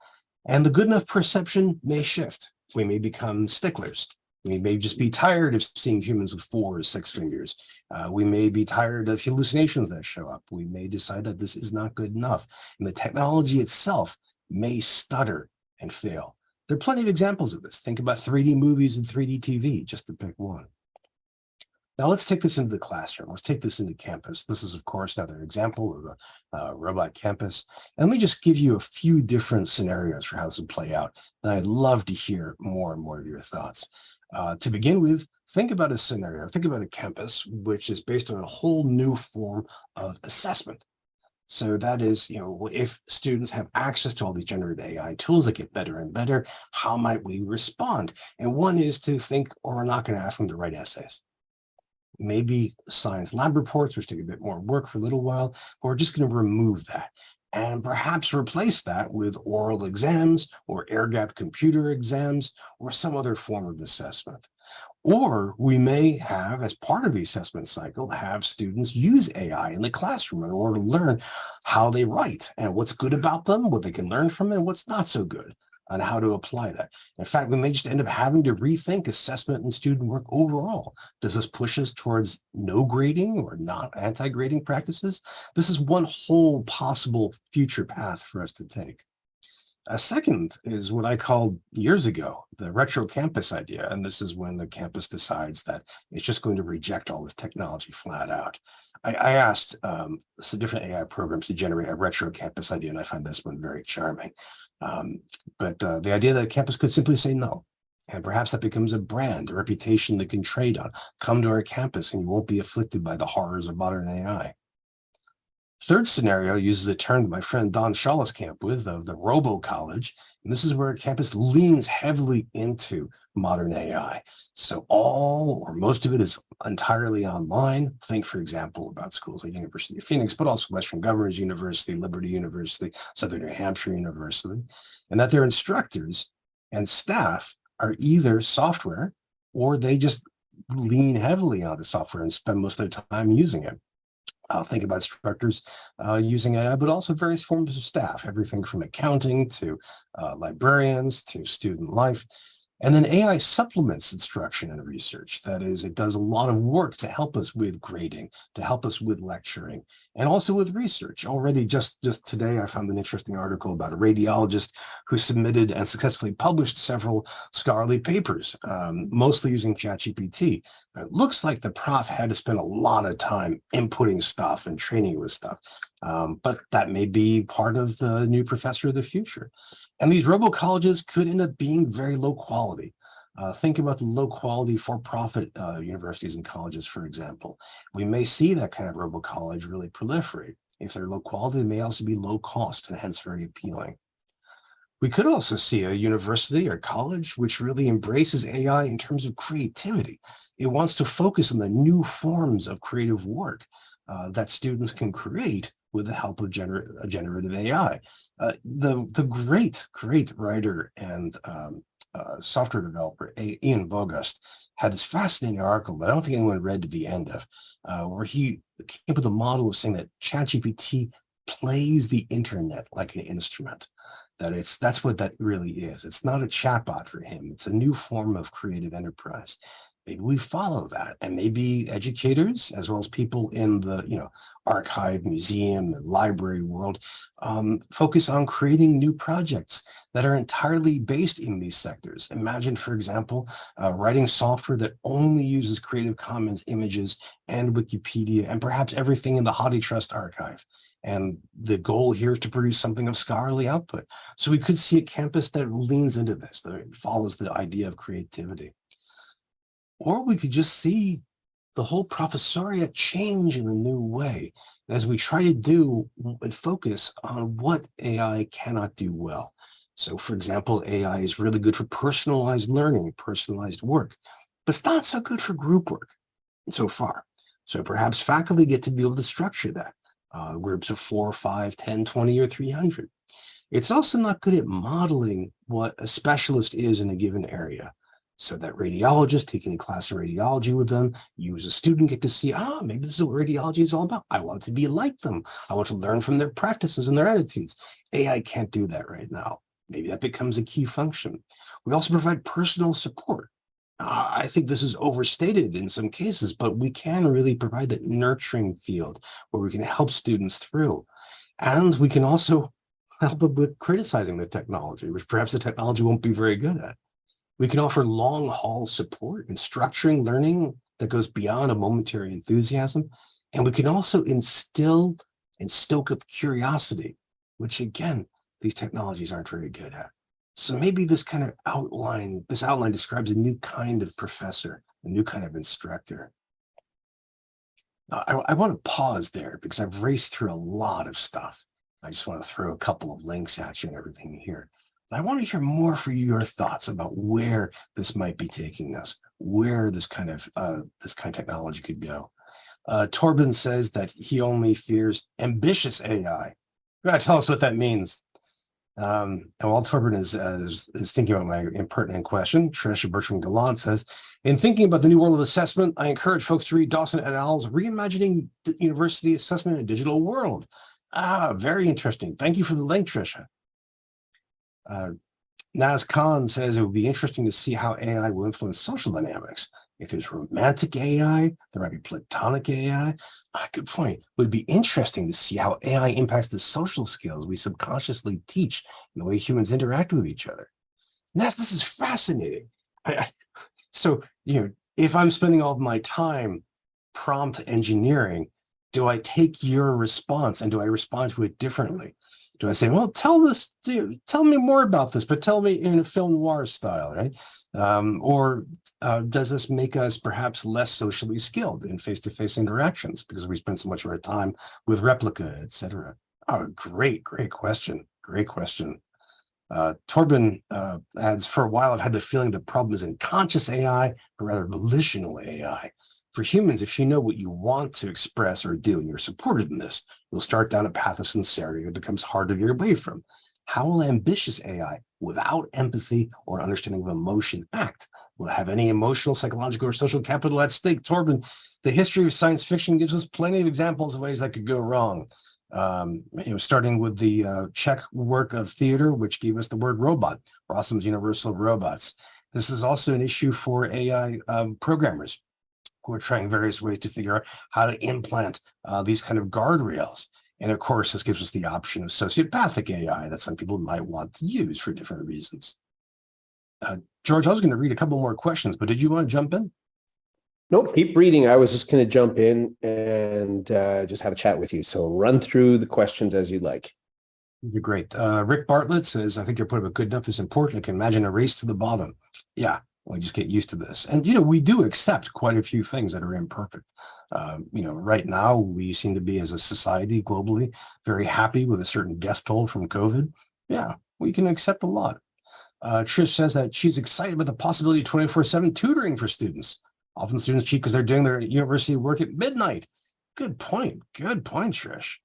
And the good enough perception may shift. We may become sticklers. We may just be tired of seeing humans with 4 or 6 fingers. We may be tired of hallucinations that show up. We may decide that this is not good enough. And the technology itself may stutter and fail. There are plenty of examples of this. Think about 3D movies and 3D TV, just to pick one. Now let's take this into the classroom. Let's take this into campus. This is, of course, another example of a robot campus. And let me just give you a few different scenarios for how this would play out. And I'd love to hear more and more of your thoughts. To begin with, think about a scenario. Think about a campus which is based on a whole new form of assessment. So that is, if students have access to all these generative AI tools that get better and better, how might we respond? And one is to think, or we're not going to ask them to write essays. Maybe science lab reports, which take a bit more work for a little while, but we're just going to remove that and perhaps replace that with oral exams or air-gapped computer exams or some other form of assessment. Or we may have, as part of the assessment cycle, have students use AI in the classroom in order to learn how they write and what's good about them, what they can learn from it, and what's not so good, and how to apply that. In fact, we may just end up having to rethink assessment and student work overall. Does this push us towards no grading or not anti-grading practices? This is one whole possible future path for us to take. A second is what I called years ago, the retro campus idea. And this is when the campus decides that it's just going to reject all this technology flat out. I asked some different AI programs to generate a retro campus idea, and I find this one very charming. But the idea that a campus could simply say no, and perhaps that becomes a brand, a reputation they can trade on. Come to our campus and you won't be afflicted by the horrors of modern AI. Third scenario uses a term that my friend Don Shawless came up with, of the robo-college. And this is where a campus leans heavily into modern AI. So all or most of it is entirely online. Think, for example, about schools like University of Phoenix, but also Western Governors University, Liberty University, Southern New Hampshire University, and that their instructors and staff are either software or they just lean heavily on the software and spend most of their time using it. Think about instructors using AI, but also various forms of staff, everything from accounting to librarians to student life. And then AI supplements instruction and research. That is, it does a lot of work to help us with grading, to help us with lecturing, and also with research. Already just today, I found an interesting article about a radiologist who submitted and successfully published several scholarly papers, mostly using ChatGPT. It looks like the prof had to spend a lot of time inputting stuff and training with stuff, but that may be part of the new professor of the future. And these robo-colleges could end up being very low quality. Think about the low quality for-profit universities and colleges, for example. We may see that kind of robo-college really proliferate. If they're low quality, they may also be low cost and hence very appealing. We could also see a university or college which really embraces AI in terms of creativity. It wants to focus on the new forms of creative work that students can create with the help of generative AI. The great writer and software developer Ian Bogost had this fascinating article that I don't think anyone read to the end of, where he came up with a model of saying that ChatGPT plays the internet like an instrument. That's what that really is. It's not a chatbot for him. It's a new form of creative enterprise. Maybe we follow that, and maybe educators, as well as people in the archive, museum, and library world, focus on creating new projects that are entirely based in these sectors. Imagine, for example, writing software that only uses Creative Commons images and Wikipedia and perhaps everything in the HathiTrust archive. And the goal here is to produce something of scholarly output. So we could see a campus that leans into this, that follows the idea of creativity. Or we could just see the whole professoriate change in a new way as we try to do and focus on what AI cannot do well. So, for example, AI is really good for personalized learning, personalized work, but it's not so good for group work so far. So perhaps faculty get to be able to structure that, groups of 4, 5, 10, 20, or 300. It's also not good at modeling what a specialist is in a given area. So that radiologist taking a class of radiology with them, you as a student get to see, maybe this is what radiology is all about. I want to be like them. I want to learn from their practices and their attitudes. AI can't do that right now. Maybe that becomes a key function. We also provide personal support. I think this is overstated in some cases, but we can really provide that nurturing field where we can help students through. And we can also help them with criticizing the technology, which perhaps the technology won't be very good at. We can offer long-haul support in structuring learning that goes beyond a momentary enthusiasm. And we can also instill and stoke up curiosity, which again, these technologies aren't very good at. So maybe this outline describes a new kind of professor, a new kind of instructor. I want to pause there because I've raced through a lot of stuff. I just want to throw a couple of links at you and everything here. I want to hear more for your thoughts about where this might be taking us, where this kind of technology could go. Torben says that he only fears ambitious AI. You gotta tell us what that means. And while Torben is thinking about my impertinent question, Tricia Bertram-Gallant says, in thinking about the new world of assessment, I encourage folks to read Dawson et al.'s Reimagining University Assessment in a Digital World. Very interesting. Thank you for the link, Tricia. Naz Khan says it would be interesting to see how AI will influence social dynamics. If there's romantic AI, there might be platonic AI. Good point. It would be interesting to see how AI impacts the social skills we subconsciously teach and the way humans interact with each other. Naz, this is fascinating. So, if I'm spending all of my time prompt engineering, do I take your response and do I respond to it differently? Do I say, well, tell me more about this, but tell me in a film noir style, right? Or does this make us perhaps less socially skilled in face-to-face interactions because we spend so much of our time with replica, et cetera? Oh, great question. Great question. Torben adds, for a while, I've had the feeling the problem isn't conscious AI, but rather volitional AI. For humans, if you know what you want to express or do, and you're supported in this, you'll start down a path of sincerity that becomes hard to veer away from. How will ambitious AI, without empathy or understanding of emotion, act? Will it have any emotional, psychological, or social capital at stake? Torben, the history of science fiction gives us plenty of examples of ways that could go wrong. Starting with the Czech work of theater, which gave us the word robot, Rossum's Universal Robots. This is also an issue for AI programmers who are trying various ways to figure out how to implant these kind of guardrails. And of course, this gives us the option of sociopathic AI that some people might want to use for different reasons. George, I was going to read a couple more questions, but did you want to jump in? Nope, keep reading. I was just going to jump in and just have a chat with you. So run through the questions as you like. You're great. Rick Bartlett says, I think your point about good enough is important. I can imagine a race to the bottom. Yeah, we just get used to this. And, we do accept quite a few things that are imperfect. Right now, we seem to be, as a society globally, very happy with a certain death toll from COVID. Yeah, we can accept a lot. Trish says that she's excited about the possibility of 24/7 tutoring for students. Often students cheat because they're doing their university work at midnight. Good point, Trish.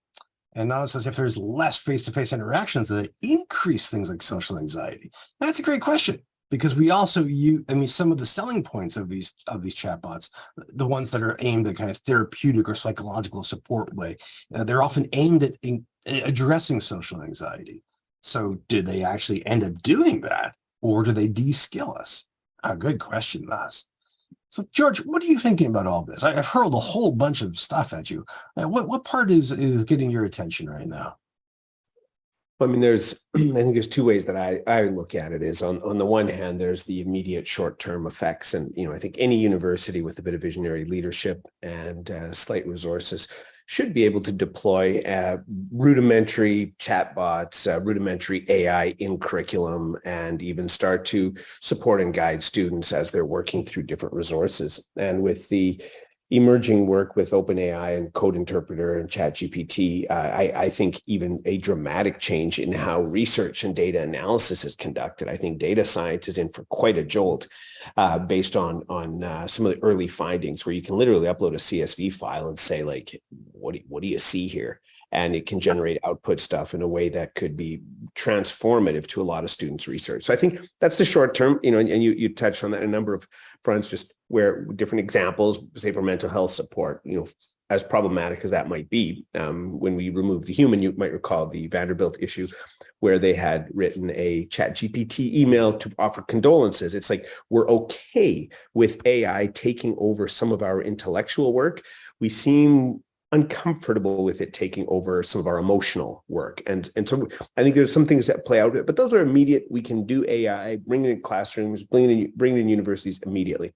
And now it says if there's less face-to-face interactions, they increase things like social anxiety. That's a great question because we also use, I mean, some of the selling points of these chatbots, the ones that are aimed at kind of therapeutic or psychological support way, they're often aimed at addressing social anxiety. So do they actually end up doing that, or do they de-skill us? A good question, Mas. So, George, what are you thinking about all this? I've hurled a whole bunch of stuff at you. What part is getting your attention right now? I mean, I think there's two ways that I look at it is on the one hand, there's the immediate short-term effects. And, I think any university with a bit of visionary leadership and slight resources should be able to deploy rudimentary chatbots, rudimentary AI in curriculum, and even start to support and guide students as they're working through different resources. And with the emerging work with OpenAI and Code Interpreter and ChatGPT, I think even a dramatic change in how research and data analysis is conducted. I think data science is in for quite a jolt based on some of the early findings where you can literally upload a CSV file and say, like, what do you see here? And it can generate output stuff in a way that could be transformative to a lot of students' research. So I think that's the short term, and you touched on that in a number of fronts, just where different examples, say for mental health support, as problematic as that might be, when we remove the human, you might recall the Vanderbilt issue where they had written a ChatGPT email to offer condolences. It's like, we're okay with AI taking over some of our intellectual work. We seem uncomfortable with it taking over some of our emotional work. And so I think there's some things that play out, but those are immediate. We can do AI, bring it in classrooms, bring it in universities immediately.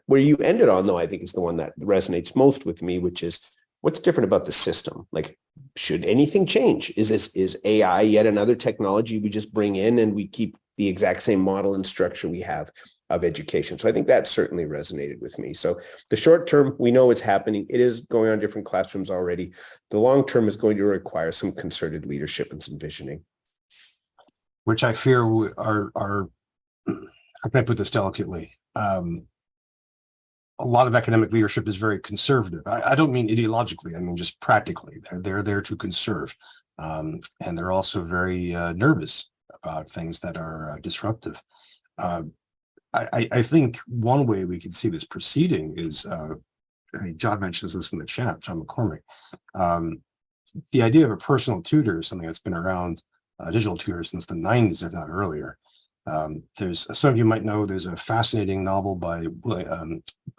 Where you ended on, though, I think is the one that resonates most with me, which is what's different about the system? Like, should anything change? Is AI yet another technology we just bring in and we keep the exact same model and structure we have of education? So I think that certainly resonated with me. So the short term, we know it's happening. It is going on different classrooms already. The long term is going to require some concerted leadership and some visioning. Which I fear are how can I put this delicately? A lot of academic leadership is very conservative. I don't mean ideologically, I mean just practically. They're there to conserve. And they're also very nervous about things that are disruptive. I think one way we can see this proceeding is, John mentions this in the chat, John McCormick. The idea of a personal tutor is something that's been around, digital tutor, since the 90s, if not earlier. There's, some of you might know, there's a fascinating novel by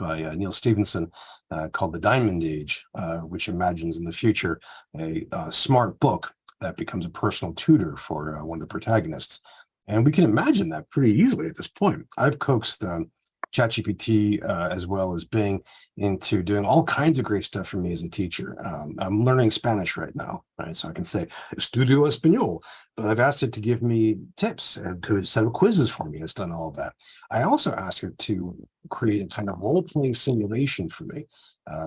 Neil Stevenson called The Diamond Age, which imagines in the future a smart book that becomes a personal tutor for one of the protagonists. And we can imagine that pretty easily at this point. I've coaxed ChatGPT as well as Bing into doing all kinds of great stuff for me as a teacher. I'm learning Spanish right now, right? So I can say, estudio español, but I've asked it to give me tips and to set up quizzes for me. It's done all of that. I also asked it to create a kind of role-playing simulation for me.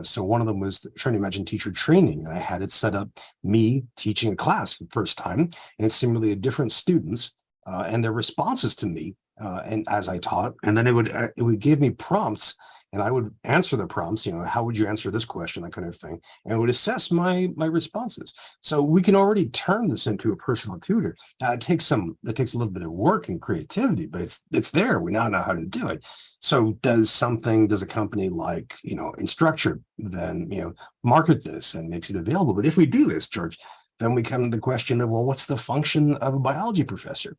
So one of them was trying to imagine teacher training, and I had it set up me teaching a class for the first time, and it simulated different students and their responses to me, and as I taught, and then it would give me prompts, and I would answer the prompts. How would you answer this question, that kind of thing, and it would assess my responses. So we can already turn this into a personal tutor. It takes a little bit of work and creativity, but it's there. We now know how to do it. So does a company like Instructure then market this and makes it available? But if we do this, George, then we come to the question of, well, what's the function of a biology professor?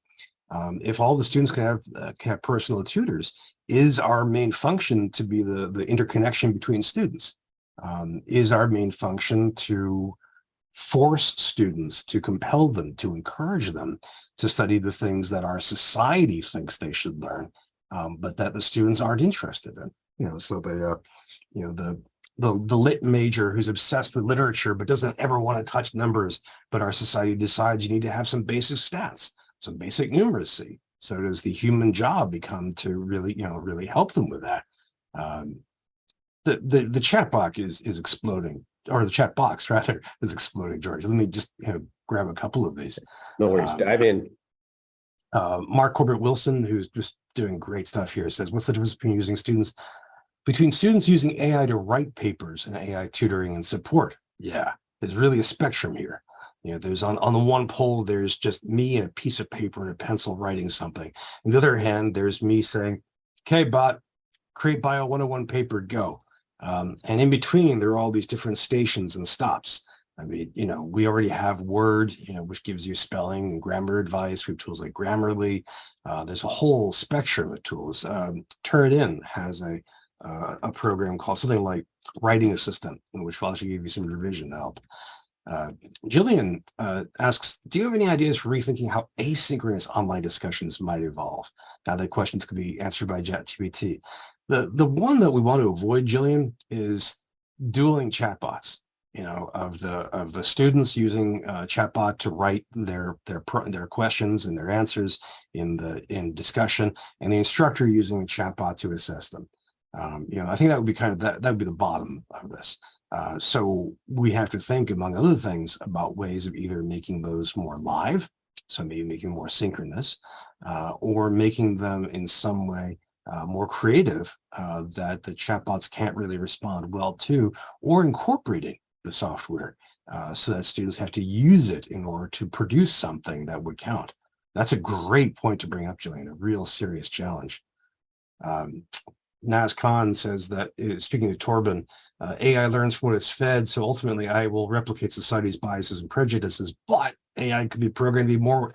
If all the students can have personal tutors, is our main function to be the interconnection between students? Is our main function to force students, to compel them, to encourage them to study the things that our society thinks they should learn, but that the students aren't interested in? So the lit major who's obsessed with literature but doesn't ever want to touch numbers, but our society decides you need to have some basic stats, some basic numeracy. So does the human job become to really help them with that? The chat box is exploding, or the chat box rather is exploding, George. Let me just grab a couple of these. No worries, dive in. Mark Corbett Wilson, who's just doing great stuff here, says, what's the difference between students using AI to write papers and AI tutoring and support? Yeah, there's really a spectrum here. You know, there's on the one pole, there's just me and a piece of paper and a pencil writing something. On the other hand, there's me saying, okay, bot, create Bio 101 paper, go. And in between, there are all these different stations and stops. I mean, you know, we already have Word, you know, which gives you spelling and grammar advice. We have tools like Grammarly. There's a whole spectrum of tools. Turnitin has a program called something like Writing Assistant, which will actually give you some revision help. Jillian asks, do you have any ideas for rethinking how asynchronous online discussions might evolve? Now that questions could be answered by ChatGPT. The one that we want to avoid, Jillian, is dueling chatbots. You know, of the students using chatbot to write their questions and their answers in discussion, and the instructor using a chatbot to assess them. You know, I think that would be kind of that would be the bottom of this. So we have to think, among other things, about ways of either making those more live, so maybe making them more synchronous, or making them in some way more creative that the chatbots can't really respond well to, or incorporating the software so that students have to use it in order to produce something that would count. That's a great point to bring up, Jillian, a real serious challenge. Naz Khan says that, speaking to Torben, AI learns from what it's fed, so ultimately AI will replicate society's biases and prejudices, but AI could be programmed to be more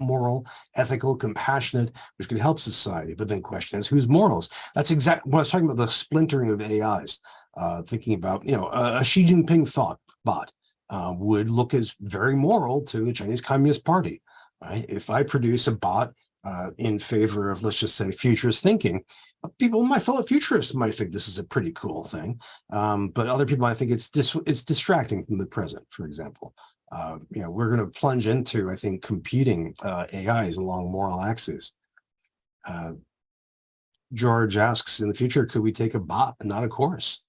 moral, ethical, compassionate, which could help society. But then question is, whose morals? That's exactly what I was talking about, the splintering of AIs. Thinking about, you know, a Xi Jinping thought bot would look as very moral to the Chinese Communist Party. Right? If I produce a bot in favor of, let's just say, futurist thinking, people, my fellow futurists might think this is a pretty cool thing, but other people might think it's distracting from the present, for example. You know, we're going to plunge into, I think, competing AIs along moral axes. George asks, in the future, could we take a bot and not a course?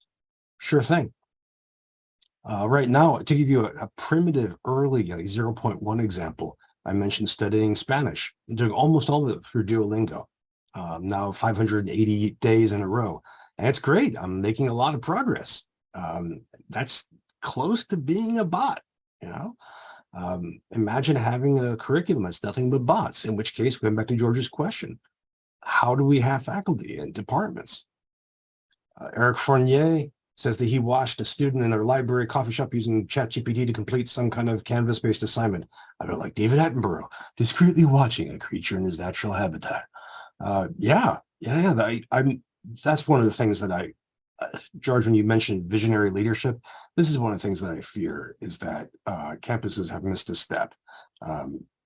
Sure thing. Right now, to give you a primitive early, like 0.1 example, I mentioned studying Spanish. I'm doing almost all of it through Duolingo. Now 580 days in a row. And it's great. I'm making a lot of progress. That's close to being a bot, you know? Imagine having a curriculum that's nothing but bots, in which case, going back to George's question, how do we have faculty and departments? Eric Fournier says that he watched a student in their library coffee shop using ChatGPT to complete some kind of Canvas-based assignment. I feel like David Attenborough, discreetly watching a creature in his natural habitat. That's one of the things that George, when you mentioned visionary leadership, this is one of the things that I fear, is that campuses have missed a step.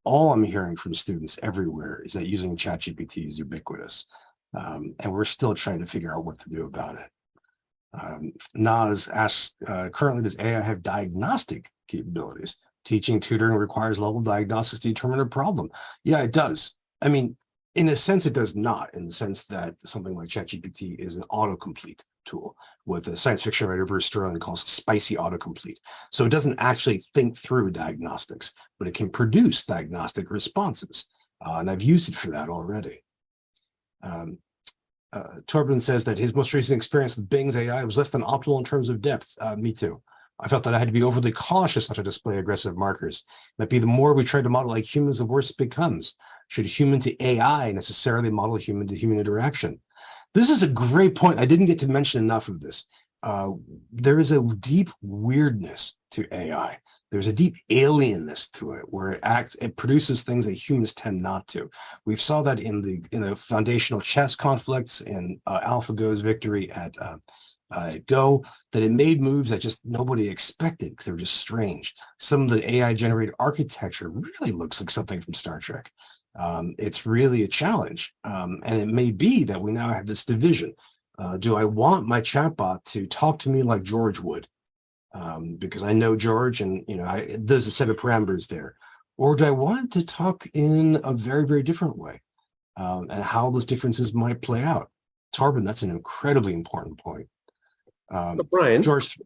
All I'm hearing from students everywhere is that using ChatGPT is ubiquitous, and we're still trying to figure out what to do about it. Naz asks, currently does AI have diagnostic capabilities? Teaching, tutoring requires level diagnostics to determine a problem. Yeah, it does. I mean, in a sense, it does not, in the sense that something like ChatGPT is an autocomplete tool, what the science fiction writer Bruce Sterling calls spicy autocomplete. So it doesn't actually think through diagnostics, but it can produce diagnostic responses. And I've used it for that already. Torben says that his most recent experience with Bing's AI was less than optimal in terms of depth. Me too. I felt that I had to be overly cautious not to display aggressive markers. Might be the more we try to model like humans, the worse it becomes. Should human to AI necessarily model human to human interaction? This is a great point. I didn't get to mention enough of this. There is a deep weirdness to AI. There's a deep alienness to it, where it produces things that humans tend not to. We saw that in the foundational chess conflicts, in AlphaGo's victory at Go, that it made moves that just nobody expected because they were just strange. Some of the AI generated architecture really looks like something from Star Trek. It's really a challenge, and it may be that we now have this division. Do I want my chatbot to talk to me like George would? Because I know George, and there's a set of parameters there. Or do I want to talk in a very, very different way, and how those differences might play out? Torben, that's an incredibly important point. Bryan, George,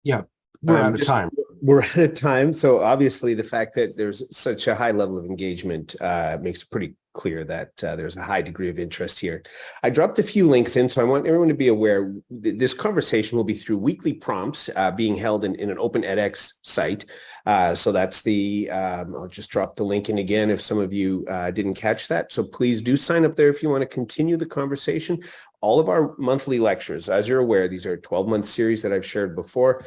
yeah, we're out of time. we're out of time. So obviously the fact that there's such a high level of engagement makes it pretty clear that there's a high degree of interest here. I dropped a few links in, so I want everyone to be aware this conversation will be through weekly prompts being held in an open edX site. So that's the, I'll just drop the link in again if some of you didn't catch that. So please do sign up there if you want to continue the conversation. All of our monthly lectures, as you're aware, these are a 12-month series that I've shared before.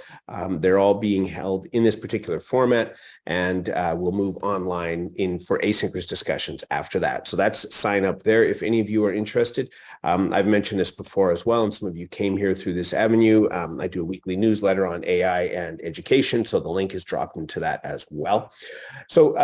They're all being held in this particular format, and we'll move online for asynchronous discussions after that. So that's sign up there if any of you are interested. I've mentioned this before as well, and some of you came here through this avenue. I do a weekly newsletter on AI and education, so the link is dropped into that as well. So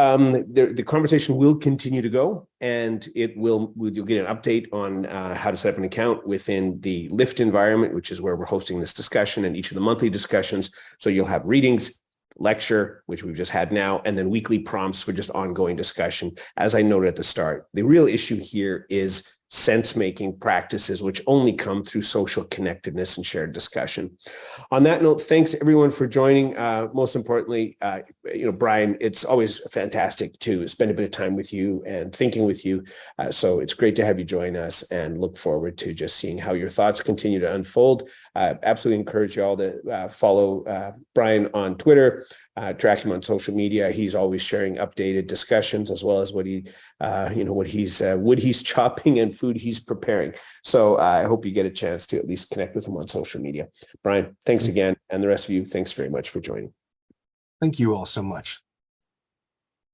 the conversation will continue to go, and you'll get an update on how to set up an account within the Lyft environment, which is where we're hosting this discussion and each of the monthly discussions. So you'll have readings, lecture, which we've just had now, and then weekly prompts for just ongoing discussion. As I noted at the start, the real issue here is sense-making practices, which only come through social connectedness and shared discussion. On that note, thanks everyone for joining. Most importantly, Bryan, it's always fantastic to spend a bit of time with you and thinking with you. So it's great to have you join us, and look forward to just seeing how your thoughts continue to unfold. Absolutely encourage you all to follow Bryan on Twitter, track him on social media. He's always sharing updated discussions as well as what he's chopping and food he's preparing. So I hope you get a chance to at least connect with him on social media. Bryan, thanks again. And the rest of you, thanks very much for joining. Thank you all so much.